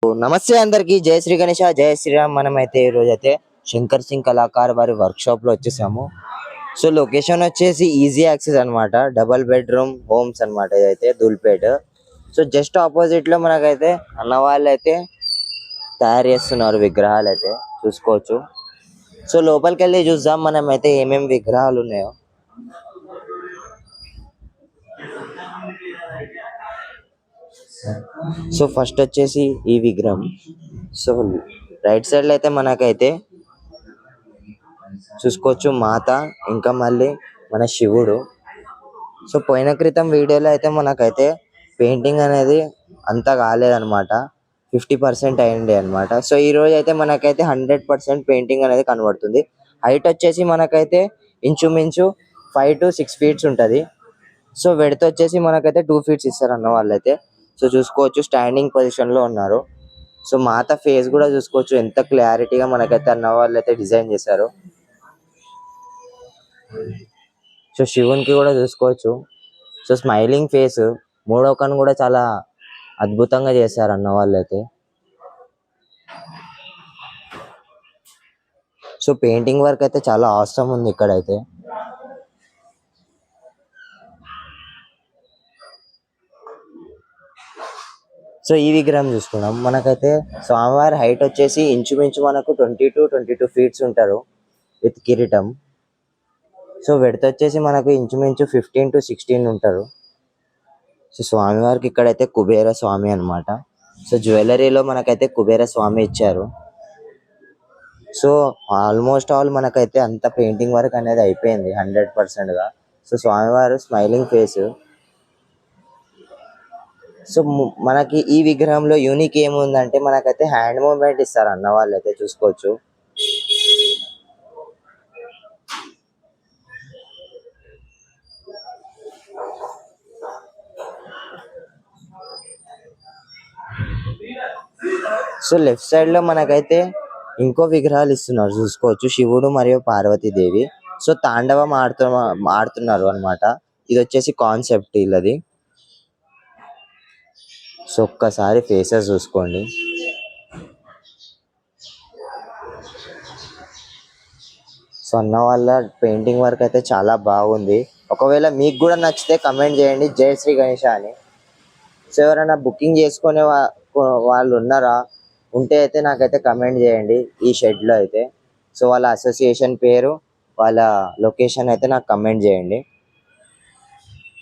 నమస్తే అందరికి జై శ్రీ గణేష జై శ్రీరామ్. మనమైతే ఈ రోజు అయితే శంకర్ సింగ్ కళాకార్ వారి వర్క్ షాప్ లో వచ్చేసాము. సో లొకేషన్ వచ్చేసి ఈజీ యాక్సెస్ అన్నమాట. డబుల్ బెడ్రూమ్ హోమ్స్ అన్నమాట. ఇదైతే ధూల్పేట్. సో జస్ట్ ఆపోజిట్ లో మనకైతే అన్న వాళ్ళు అయితే తయారు చేస్తున్నారు విగ్రహాలు అయితే చూసుకోవచ్చు. సో లోపలికి వెళ్ళి చూద్దాం మనమైతే ఏమేమి విగ్రహాలు ఉన్నాయో. సో ఫస్ట్ వచ్చేసి ఈ విగ్రహం. సో రైట్ సైడ్ లో అయితే మనకైతే చూసుకోవచ్చు మాత, ఇంకా మళ్ళీ మన శివుడు. సో పోయిన క్రితం వీడియోలో అయితే మనకైతే పెయింటింగ్ అనేది అంతా కాలేదన్నమాట, 50% అయింది అనమాట. సో ఈ రోజు అయితే మనకైతే 100% పెయింటింగ్ అనేది కనబడుతుంది. హైట్ వచ్చేసి మనకైతే ఇంచుమించు 5 to 6 feet ఉంటుంది. సో వెడత వచ్చేసి మనకైతే 2 feet ఇస్తారు అన్న వాళ్ళైతే. సో చూసుకోవచ్చు స్టాండింగ్ పొజిషన్ లో ఉన్నారు. సో మాత ఫేస్ కూడా చూసుకోవచ్చు ఎంత క్లారిటీగా మనకైతే అన్న వాళ్ళు అయితే డిజైన్ చేశారు. సో శివునికి కూడా చూసుకోవచ్చు. సో స్మైలింగ్ ఫేస్, మూడో కన్ను కూడా చాలా అద్భుతంగా చేశారు అన్న వాళ్ళు అయితే. సో పెయింటింగ్ వర్క్ అయితే చాలా అవసరం ఉంది ఇక్కడైతే. సో ఈ విగ్రహం చూసుకున్నాం మనకైతే స్వామివారి హైట్ వచ్చేసి ఇంచుమించు మనకు 20 to 22 feet ఉంటారు విత్ కిరీటం. సో వెడత వచ్చేసి మనకు ఇంచుమించు 15 to 16 ఉంటారు. సో స్వామివారికి ఇక్కడైతే కుబేర స్వామి అన్నమాట. సో జ్యువెలరీలో మనకైతే కుబేర స్వామి ఇచ్చారు. సో ఆల్మోస్ట్ ఆల్ మనకైతే అంత పెయింటింగ్ వర్క్ అనేది అయిపోయింది 100% గా. సో స్వామివారు స్మైలింగ్ ఫేస్. సో మనకి ఈ విగ్రహంలో యూనిక్ ఏముందంటే మనకైతే హ్యాండ్ మూవ్మెంట్ ఇస్తారు అన్న వాళ్ళు అయితే చూసుకోవచ్చు. సో లెఫ్ట్ సైడ్ లో మనకైతే ఇంకో విగ్రహాలు ఇస్తున్నారు చూసుకోవచ్చు, శివుడు మరియు పార్వతీదేవి. సో తాండవం ఆడుతున్నారు అన్నమాట. ఇది వచ్చేసి కాన్సెప్ట్ ఇల్లది. సో ఒక్కసారి ఫేసెస్ చూసుకోండి. సో అన్న వాళ్ళ పెయింటింగ్ వర్క్ అయితే చాలా బాగుంది. ఒకవేళ మీకు కూడా నచ్చితే కమెంట్ చేయండి జై శ్రీ గణేష అని. సో ఎవరైనా బుకింగ్ చేసుకునే వాళ్ళు ఉన్నారా, ఉంటే అయితే నాకైతే కమెంట్ చేయండి ఈ షెడ్ లో అయితే. సో వాళ్ళ అసోసియేషన్ పేరు, వాళ్ళ లొకేషన్ అయితే నాకు కమెంట్ చేయండి.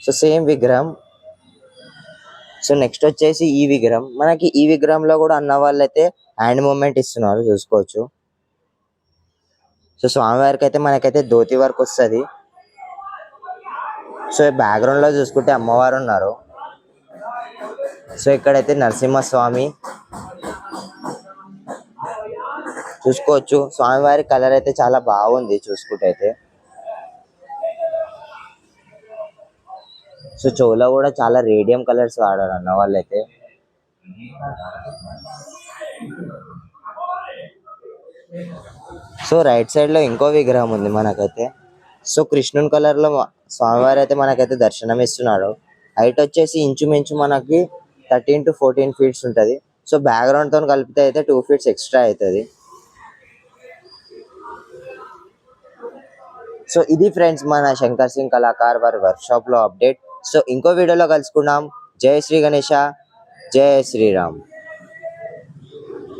సో సేమ్ విగ్రహం. సో నెక్స్ట్ వచ్చేసి ఈ విగ్రహం. మనకి ఈ విగ్రహంలో కూడా అన్న వాళ్ళు అయితే హ్యాండ్ మూవ్మెంట్ ఇస్తున్నారు చూసుకోవచ్చు. సో స్వామివారికి అయితే మనకైతే ధోతి వర్క్ వస్తుంది. సో బ్యాక్గ్రౌండ్ లో చూసుకుంటే అమ్మవారు ఉన్నారు. సో ఇక్కడైతే నరసింహస్వామి చూసుకోవచ్చు. స్వామివారి కలర్ అయితే చాలా బాగుంది చూసుకుంటే అయితే. సో చెవులో కూడా చాలా రేడియం కలర్స్ వాడారు అన్న వాళ్ళు అయితే. సో రైట్ సైడ్ లో ఇంకో విగ్రహం ఉంది మనకైతే. సో కృష్ణుని కలర్ లో స్వామివారి అయితే మనకైతే దర్శనం ఇస్తున్నాడు. హైట్ వచ్చేసి ఇంచుమించు మనకి 13 to 14 feet ఉంటది. సో బ్యాక్గ్రౌండ్ తో కలిపితే అయితే 2 feet ఎక్స్ట్రా అవుతుంది. సో ఇది ఫ్రెండ్స్ మన శంకర్ సింగ్ కళాకార్ వారి వర్క్ షాప్ లో అప్డేట్. సో ఇంకో వీడియోలో కలుసుకుందాం. జై శ్రీ గణేష, జై శ్రీరామ్.